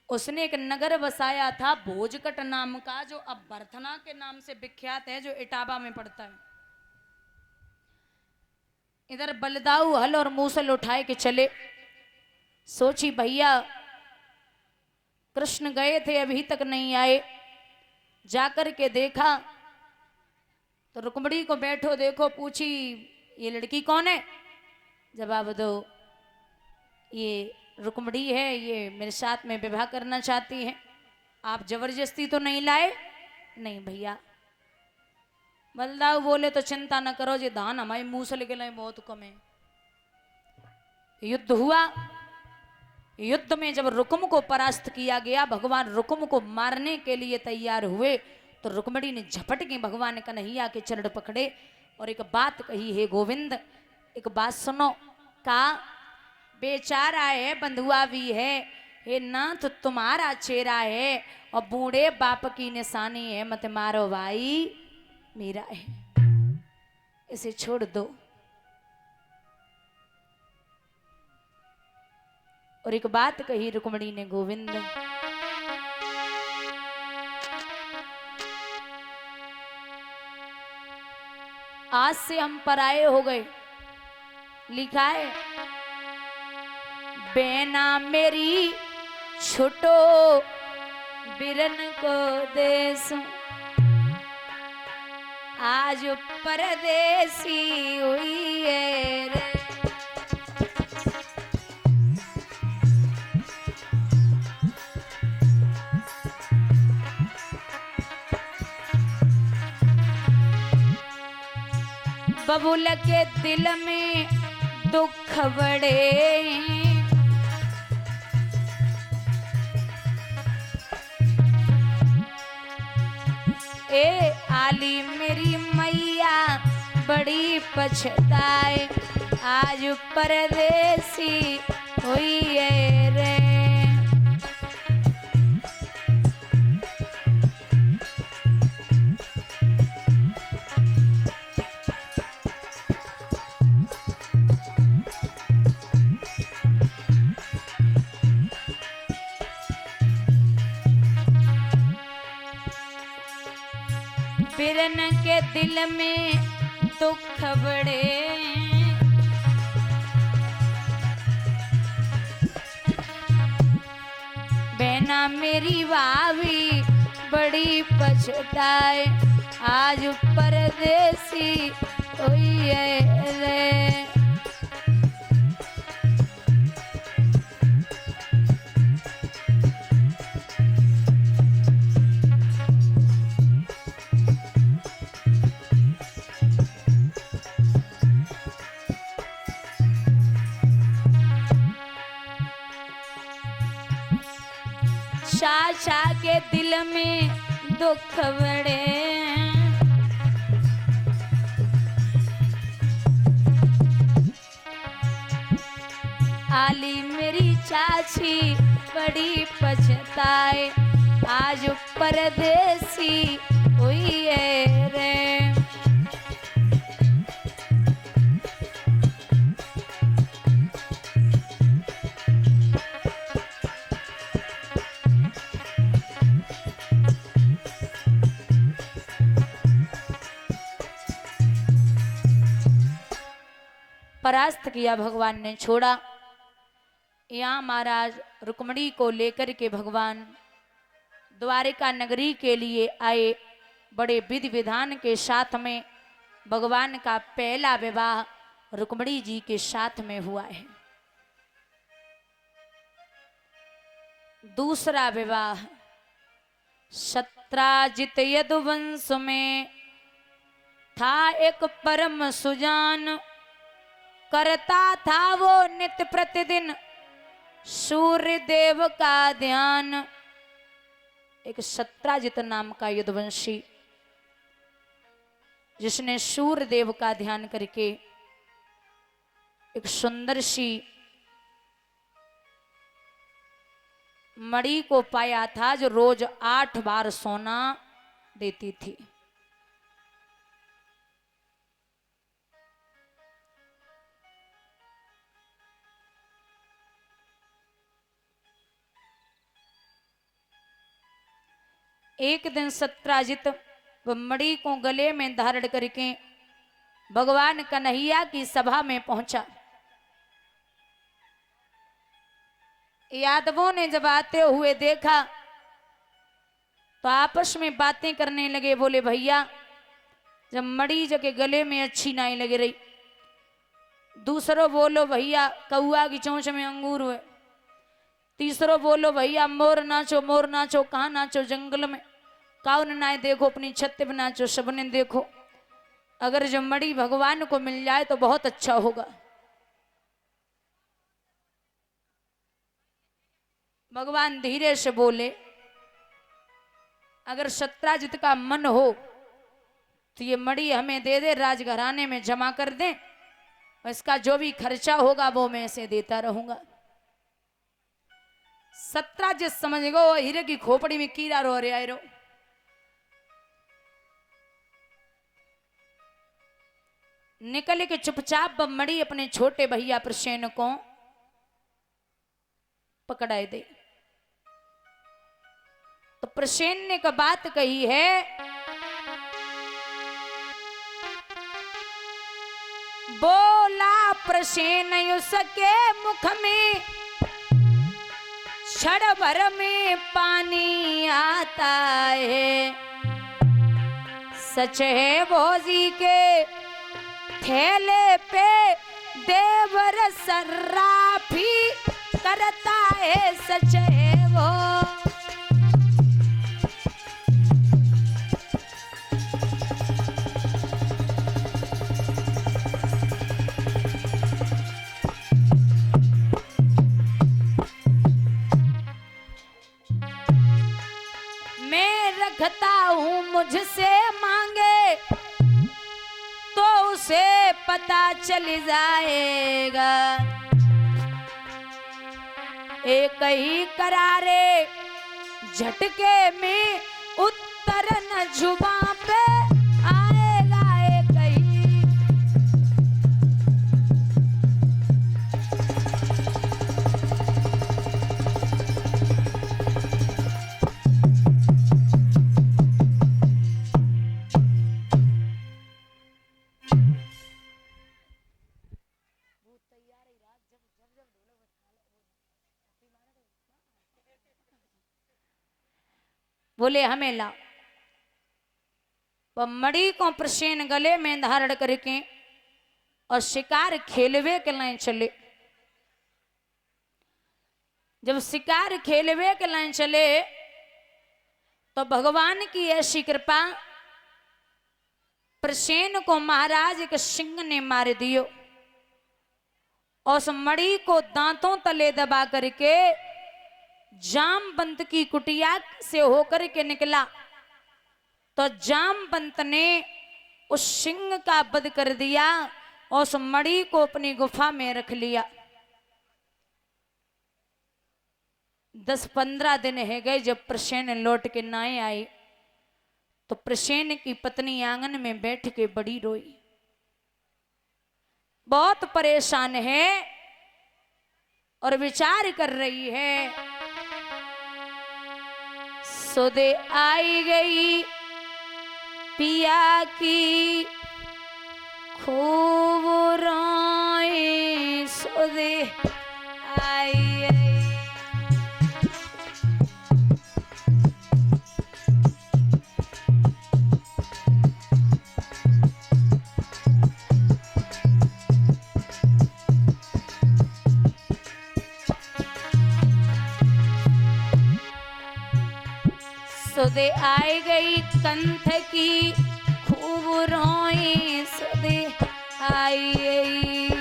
उसने एक नगर बसाया था भोजकट नाम का, जो अब बर्थना के नाम से विख्यात है, जो इटावा में पड़ता है। इधर बलदाऊ हल और मूसल उठाए के चले। सोची भैया कृष्ण गए थे अभी तक नहीं आए, जाकर के देखा तो रुक्मणी को बैठो देखो, पूछी ये लड़की कौन है? जवाब दो ये रुक्मणी है, ये मेरे साथ में विवाह करना चाहती है। आप जबरदस्ती तो नहीं लाए? नहीं भैया। बलदाऊ बोले तो चिंता न करो जी, धान हमारे मुंह से लेके लाए बहुत कम है। युद्ध हुआ। युद्ध में जब रुकुम को परास्त किया गया, भगवान रुकुम को मारने के लिए तैयार हुए, तो रुक्मणी ने झपट के भगवान कन्हैया के चरण पकड़े और एक बात कही, हे गोविंद एक बात सुनो। का बेचारा है, बंधुआ भी है, हे नाथ तुम्हारा चेहरा है और बूढ़े बाप की निशानी है, मत मारो भाई मेरा है, इसे छोड़ दो। और एक बात कही रुक्मणी ने, गोविंद आज से हम पराये हो गए। लिखा है बेना मेरी छुटो बिरन को देश, आज परदेसी हुई है रे। बबुल के दिल में दुख बड़े, ए आली मेरी मैया बड़ी पछताए, आज परदेसी हुई है रे। बिरन के दिल में दुख बड़े, बहना मेरी भाभी बड़ी पछताए, आज परदेसी हुई है रे। चाचा के दिल में दुख बड़े, आली मेरी चाची बड़ी पछताए, आज परदेसी हुई है रे। परास्त किया भगवान ने, छोड़ा। यहाँ महाराज रुक्मणी को लेकर के भगवान द्वारिका नगरी के लिए आए। बड़े विधि विधान के साथ में भगवान का पहला विवाह रुक्मणी जी के साथ में हुआ है। दूसरा विवाह सत्राजित यदुवंश में था एक परम सुजान, करता था वो नित्य प्रतिदिन सूर्य देव का ध्यान। एक सत्राजित नाम का यदुवंशी, जिसने सूर्य देव का ध्यान करके एक सुंदर सी मणि को पाया था, जो रोज 8 बार सोना देती थी। एक दिन सत्राजित वह मणि को गले में धारण करके भगवान कन्हैया की सभा में पहुंचा। यादवों ने जब आते हुए देखा तो आपस में बातें करने लगे। बोले भैया, जब मणि जके गले में अच्छी नहीं लग रही। दूसरों बोलो भैया कौआ की चोंच में अंगूर हुए। तीसरों बोलो भैया मोर नाचो कहाँ नाचो जंगल में। काउन ना देखो अपनी छत पे नाचो, सबने देखो। अगर जो मणि भगवान को मिल जाए तो बहुत अच्छा होगा। भगवान धीरे से बोले, अगर सत्राजित का मन हो तो ये मणि हमें दे दे, राजघराने में जमा कर दे, इसका जो भी खर्चा होगा वो मैं इसे देता रहूंगा। सत्राजित समझ गो हीरे की खोपड़ी में कीड़ा रो रहा है। निकल के चुपचाप मणि अपने छोटे भैया प्रसेन को पकड़ाए दे। तो प्रसेन ने का बात कही है, बोला प्रसेन उसके मुख में क्षण भर में पानी आता है। सच है भोजी के ठेले पे देवर सर्राफी करता है। सच है वो मैं रखता हूँ मुझसे मांगे तो उसे पता चल जाएगा। एक ही करारे झटके में उत्तर न जुबां पे आएगा। एक ही बोले हमें ला। वह मणि को प्रसेन गले में धारण करके और शिकार खेलवे के लाइन चले। जब शिकार खेलवे के लाइन चले तो भगवान की ऐसी कृपा, प्रसेन को महाराज के सिंह ने मार दियो और उस मणि को दांतों तले दबा करके जामवंत की कुटिया से होकर के निकला। तो जामवंत ने उस सिंह का वध कर दिया और उस मणि को अपनी गुफा में रख लिया। 10-15 दिन है गए। जब प्रसेन लौट के नाए आई तो प्रसेन की पत्नी आंगन में बैठ के बड़ी रोई, बहुत परेशान है और विचार कर रही है। सुधे आई गई पिया की खूब रोई। सुधे आई गई सुधे आई गई कंठ की खूब रोई। सुधे आई गई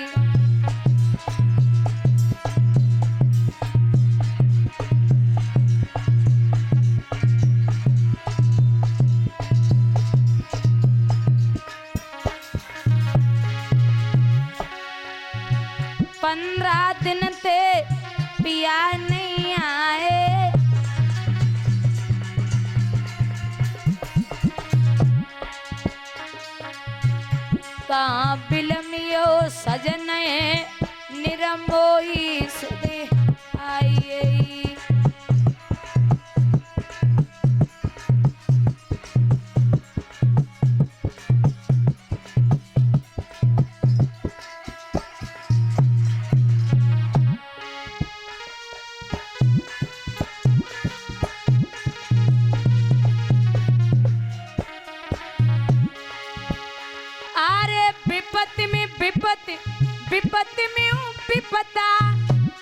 15 दिन ते पिया नहीं आए। कहाँ बिलमियो सजन निरमोई। सुधे आई विपत्ति में हूँ विपता,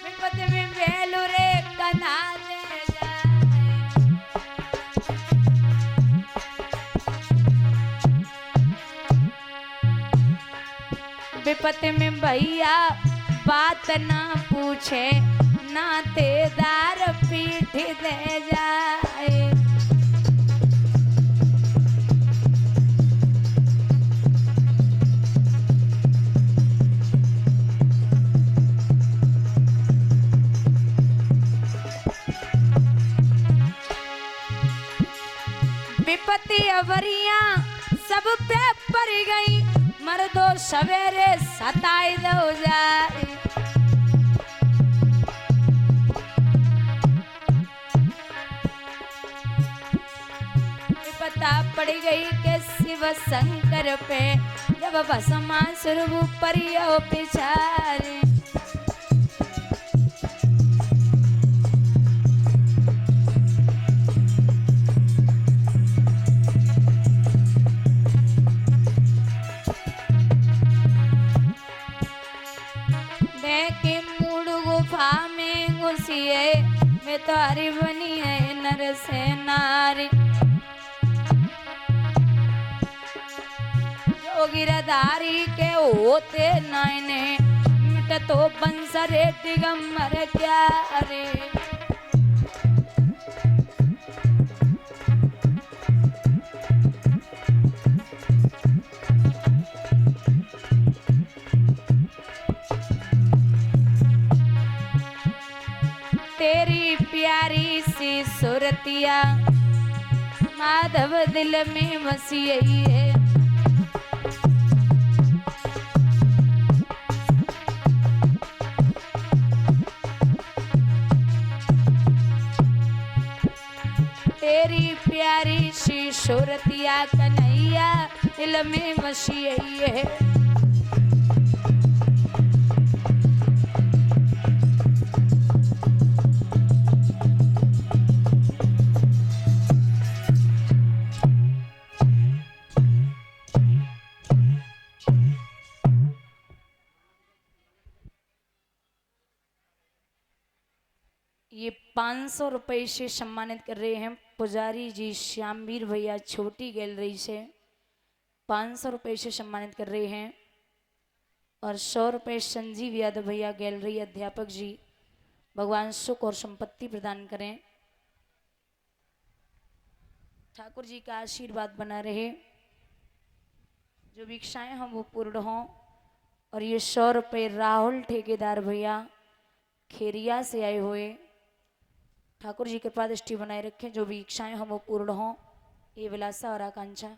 विपत्ति में बेलू रे कना दे जाए। विपत्ति में भैया बात ना पूछे, नातेदार पीठ दे जाए। विपत्ति अवरिया सब पे पड़ गई, मर्दो सवेरे सताई दो जाए। विपत्ता पड़ गई के शिव शंकर पे, जब भस्मासुर ऊपर यो पिछारे। गुफा में घुसिए मैं तो हरी बनी है नर से नारी। जो गिरधारी के होते नाइने मिट तो बंसरे दिगंबर क्या रे। तेरी प्यारी सी सुरतिया माधव दिल में बसी है। तेरी प्यारी सी सुरतिया कन्हैया दिल में बसी है। ये 500 रुपए से सम्मानित कर रहे हैं पुजारी जी श्यामवीर भैया छोटी गैलरी से 500 रुपए से सम्मानित कर रहे हैं। और 100 रुपए संजीव यादव भैया गैलरी अध्यापक जी, भगवान सुख और संपत्ति प्रदान करें। ठाकुर जी का आशीर्वाद बना रहे, जो भी इच्छाएं हम वो पूर्ण हों। और ये 100 रुपए राहुल ठेकेदार भैया खेरिया से आए हुए, ठाकुर जी कृपा दृष्टि बनाए रखें, जो भी इच्छाएं हम वो पूर्ण हों। ये विलासा और आकांक्षा।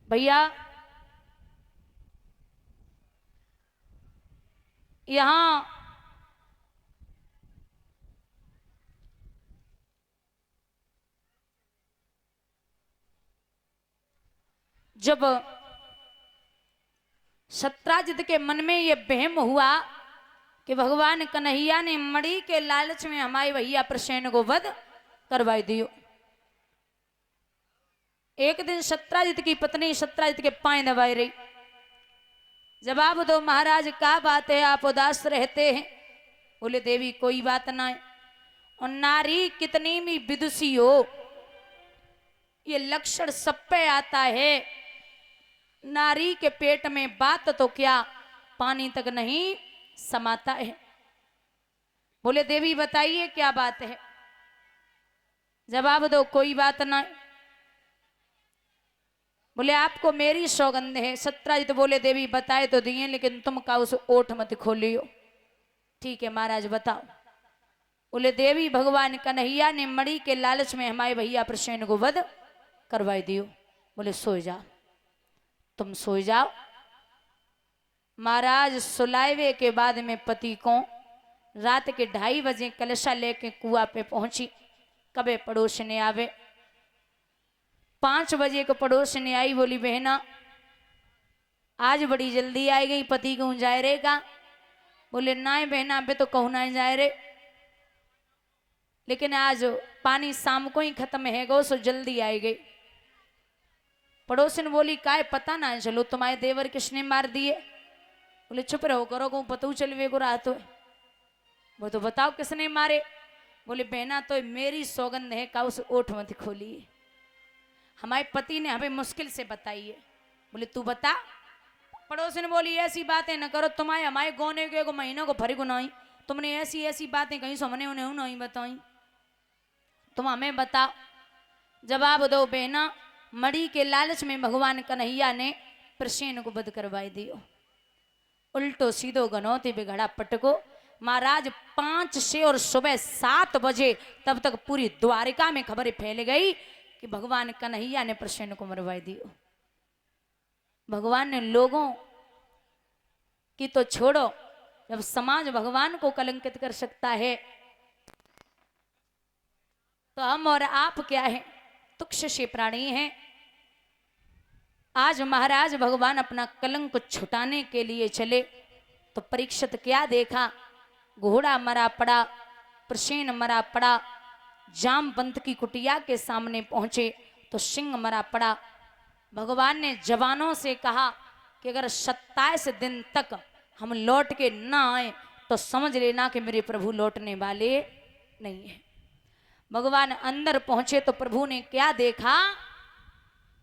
भैया यहाँ जब सत्राजित के मन में ये वहम हुआ कि भगवान कन्हैया ने मणि के लालच में हमारे भैया प्रसेन को वध करवा दियो। एक दिन सत्राजित की पत्नी सत्राजित के पांव दबाई रही। जवाब दो महाराज, क्या बात है, आप उदास रहते हैं? बोले देवी कोई बात ना है। और नारी कितनी भी विदुषी हो, ये लक्षण सब पे आता है। नारी के पेट में बात तो क्या पानी तक नहीं समाता है। बोले देवी बताइए क्या बात है? जवाब दो कोई बात ना। बोले आपको मेरी सौगंध है। सत्राजित बोले देवी बताए तो दिए, लेकिन तुम का उस ओठ मत खोलियो। ठीक है महाराज बताओ। बोले देवी भगवान कन्हैया ने मणि के लालच में हमारे भैया प्रसेन को वध करवा दियो। बोले सो जाओ, तुम सो जाओ। महाराज सुलावे के बाद में पति को रात के 2:30 बजे कलशा लेके कुआं पे पहुंची। कबे पड़ोस ने आवे। 5 बजे को पड़ोस ने आई। बोली बहना आज बड़ी जल्दी आई गई, पति को जाए रे का? बोले ना बहना अबे तो कहू ना जाए रे। लेकिन आज पानी शाम को ही खत्म है गो, सो जल्दी आई गई। पड़ोसिन बोली काय पता ना चलो तुम्हारे देवर किसने मार दिए। बोले चुप रहो करो को पता चलवे को रात है। वो तो बताओ किसने मारे। बोले बहना तो मेरी सौगंध है का उस ओठ मत खोलिए, हमारे पति ने हमें मुश्किल से बताई है। बोले तू बता। पड़ोसी ने बोली ऐसी बातें न करो, तुम्हारे हमारे गोने के महीनों को भरी गुनाई, तुमने ऐसी ऐसी बातें कहीं हमने उन्हें नहीं बताई, तुम हमें बताओ। जवाब दो बहना। मड़ी के लालच में भगवान कन्हैया ने प्रसेन को बद करवाई दियो। उल्टो सीधो गनौती बिगड़ा पटको। महाराज 5 से और सुबह 7 बजे तब तक पूरी द्वारिका में खबर फैल गई कि भगवान कन्हैया ने प्रसेन को मरवाई दियो। भगवान ने लोगों की तो छोड़ो, जब समाज भगवान को कलंकित कर सकता है तो हम और आप क्या है, तुक्ष से प्राणी हैं। आज महाराज भगवान अपना कलंक छुटाने के लिए चले तो परीक्षित क्या देखा, घोड़ा मरा पड़ा, प्रसेन मरा पड़ा। जामवंत की कुटिया के सामने पहुंचे तो सिंह मरा पड़ा। भगवान ने जवानों से कहा कि अगर 27 दिन तक हम लौट के ना आए तो समझ लेना कि मेरे प्रभु लौटने वाले नहीं है। भगवान अंदर पहुंचे तो प्रभु ने क्या देखा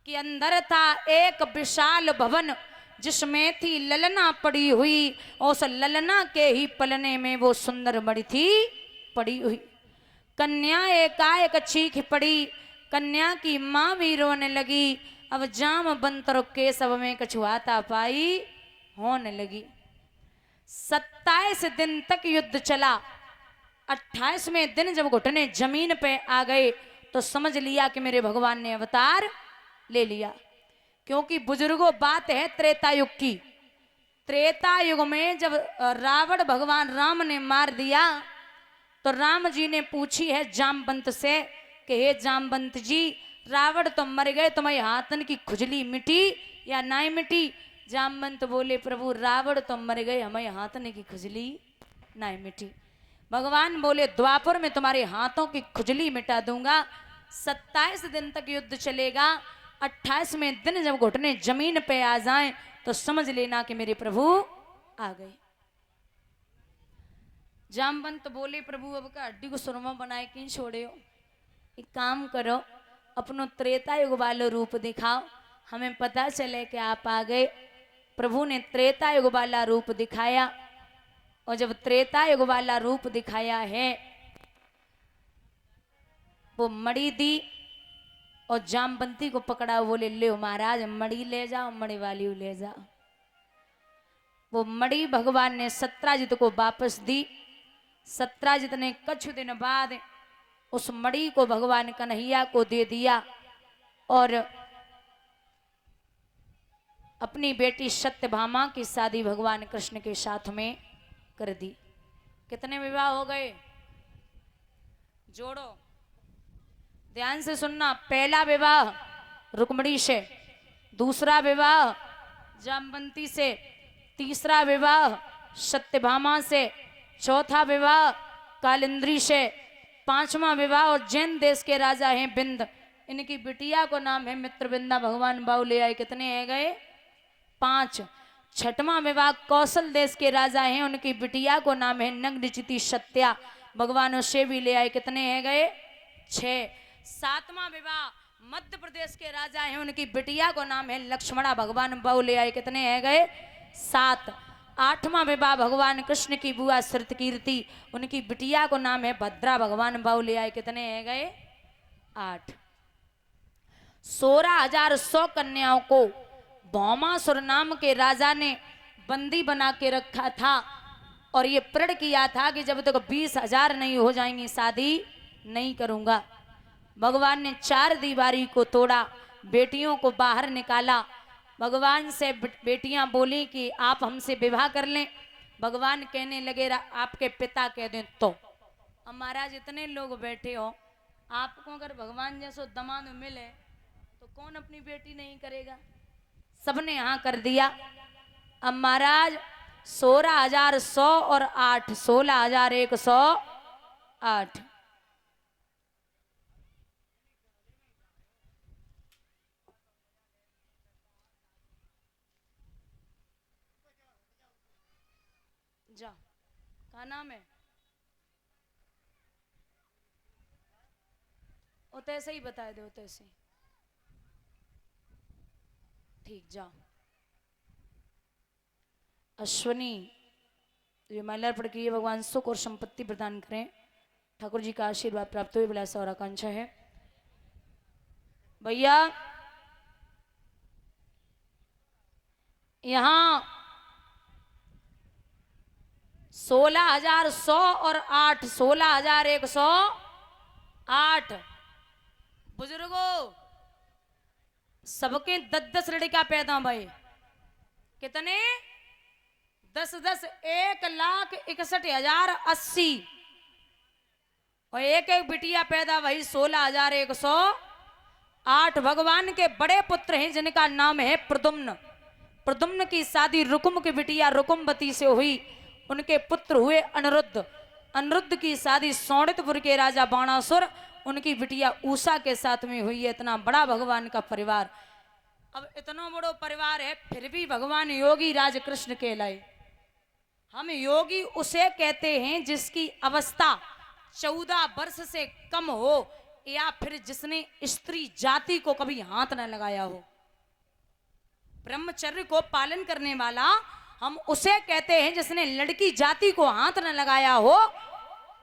कि अंदर था एक विशाल भवन जिसमें थी ललना पड़ी हुई, और उस ललना के ही पलने में वो सुंदर मणि थी पड़ी हुई। कन्या एकाएक चीख पड़ी, कन्या की मां भी रोने लगी। अब जामवंत के सब में कछुआता पाई होने लगी। 27 दिन तक युद्ध चला। 28वें दिन जब घुटने जमीन पे आ गए तो समझ लिया कि मेरे भगवान ने अवतार ले लिया। क्योंकि बुजुर्गों बात है त्रेता युग की। त्रेता युग में जब रावण भगवान राम ने मार दिया तो राम जी ने पूछी है जामवंत से कि हे जामवंत जी, रावण तो मर गए, तुम्हारे हाथन की खुजली मिटी या नहीं मिटी। जामवंत बोले प्रभु रावण तो मर गए, हमारे हाथन की खुजली नहीं मिटी। भगवान बोले द्वापर में तुम्हारे हाथों की खुजली मिटा दूंगा। 27 दिन तक युद्ध चलेगा। 28वें दिन जब घुटने जमीन पे आ जाएं तो समझ लेना कि मेरे प्रभु आ गए। जामवंत बोले प्रभु अब का हड्डी को सुरमा बनाए क्यों छोड़े हो, एक काम करो अपनो त्रेता युग वाला रूप दिखाओ, हमें पता चले कि आप आ गए। प्रभु ने त्रेता युग वाला रूप दिखाया, और जब त्रेता युग वाला रूप दिखाया है वो मणि दी और जामवंती को पकड़ा। बोले ले महाराज मणि ले जाओ, मणि वाली ले जाओ। वो मणि भगवान ने सत्राजित को वापस दी। सत्राजित ने कुछ दिन बाद उस मणि को भगवान कन्हैया को दे दिया और अपनी बेटी सत्यभामा की शादी भगवान कृष्ण के साथ में कर दी। कितने विवाह हो गए जोड़ो, ध्यान से सुनना। पहला विवाह रुक्मिणी से, दूसरा विवाह जामवंती से, तीसरा विवाह सत्यभामा से, चौथा विवाह कालिंद्री से, 5वां विवाह और जैन देश के राजा हैं बिंद, इनकी बिटिया को नाम है मित्रविंदा। भगवान बाऊ ले आए, कितने है गए 5। 6वां विवाह कौशल देश के राजा हैं, उनकी बिटिया को नाम है नग्नचिति सत्या। भगवान उससे भी ले आए, कितने हैं गए 6। 7वां विवाह मध्य प्रदेश के राजा हैं, उनकी बिटिया को नाम है लक्ष्मणा। भगवान बाऊ ले आए, कितने हैं गए 7। 8वां विवाह भगवान कृष्ण की बुआ श्रुतकीर्ति, उनकी बिटिया को नाम है भद्रा। भगवान बाऊ ले आए, कितने हैं गए 8। 16,100 कन्याओं को भौमासुर नाम के राजा ने बंदी बना के रखा था और ये प्रण किया था कि जब तक 20,000 नहीं हो जाएंगी शादी नहीं करूंगा। भगवान ने 4 दीवारी को तोड़ा, बेटियों को बाहर निकाला। भगवान से बेटियां बोली कि आप हमसे विवाह कर लें। भगवान कहने लगे आपके पिता कह दें तो। अब महाराज इतने लोग बैठे हो, आपको अगर भगवान जैसो दमाद मिले तो कौन अपनी बेटी नहीं करेगा। सबने हाँ कर दिया। अब महाराज 16,100 और 8 16,108 जा, का नाम है? वो तैसे ही बता दे, तैसे ठीक। जा अश्वनी, तो ये महिला पढ़ के भगवान सुख और संपत्ति प्रदान करें, ठाकुर जी का आशीर्वाद प्राप्त हुए, बिलासा और आकांक्षा है। भैया यहाँ 16,100 और 8, 16,108 बुजुर्गों, सबके 10-10 लड़का पैदा भाई। कितने? 10-10, 1,61,080 और एक एक बिटिया पैदा वही 16,108। भगवान के बड़े पुत्र हैं जिनका नाम है प्रद्युम्न। प्रद्युम्न की शादी रुकुम की बिटिया रुकुमवती से हुई, उनके पुत्र हुए अनिरुद्ध। अनिरुद्ध की शादी सौंडितपुर के राजा बाणासुर, उनकी बिटिया उषा के साथ में हुई है। इतना बड़ा भगवान का परिवार। अब इतना बड़ा परिवार है, फिर भी भगवान योगी राज कृष्ण कहलाए। हम योगी उसे कहते हैं जिसकी अवस्था 14 वर्ष से कम हो, या फिर जिसने स्त्री जाति को कभी हाथ न लगाया हो। ब्रह्मचर्य को पालन करने वाला हम उसे कहते हैं जिसने लड़की जाति को हाथ न लगाया हो,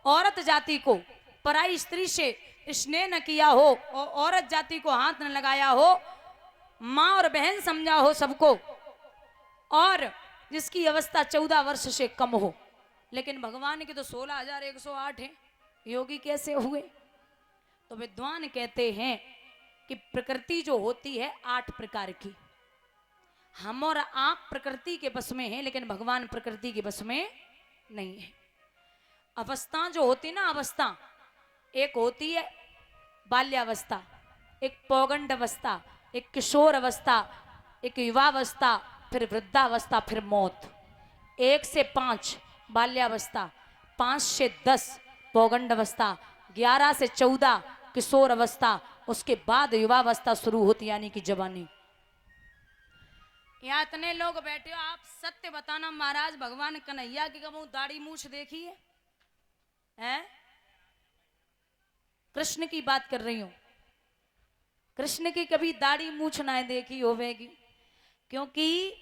औरत जाति को, पराई स्त्री से स्नेह न किया हो, और औरत जाति को हाथ न लगाया हो, माँ और बहन समझा हो सबको, और जिसकी अवस्था 14 वर्ष से कम हो। लेकिन भगवान के तो 16,108 है, योगी कैसे हुए? तो विद्वान कहते हैं कि प्रकृति जो होती है 8 प्रकार की, हम और आप प्रकृति के बस में हैं, लेकिन भगवान प्रकृति के बस में नहीं है। अवस्था जो होती ना, अवस्था एक होती है बाल्यावस्था, एक पौगंड अवस्था, एक किशोर अवस्था, एक युवावस्था, फिर वृद्धावस्था, फिर मौत। 1 से 5 बाल्यावस्था, 5 से 10 पौगंड अवस्था, 11 से 14 किशोर अवस्था, उसके बाद युवावस्था शुरू होती यानी कि जवानी। यहाँ इतने लोग बैठे हो, आप सत्य बताना महाराज, भगवान कन्हैया की कबू दाढ़ी मूछ देखी है? कृष्ण की बात कर रही हूं, कृष्ण की कभी दाढ़ी मूछ ना देखी होवेगी, क्योंकि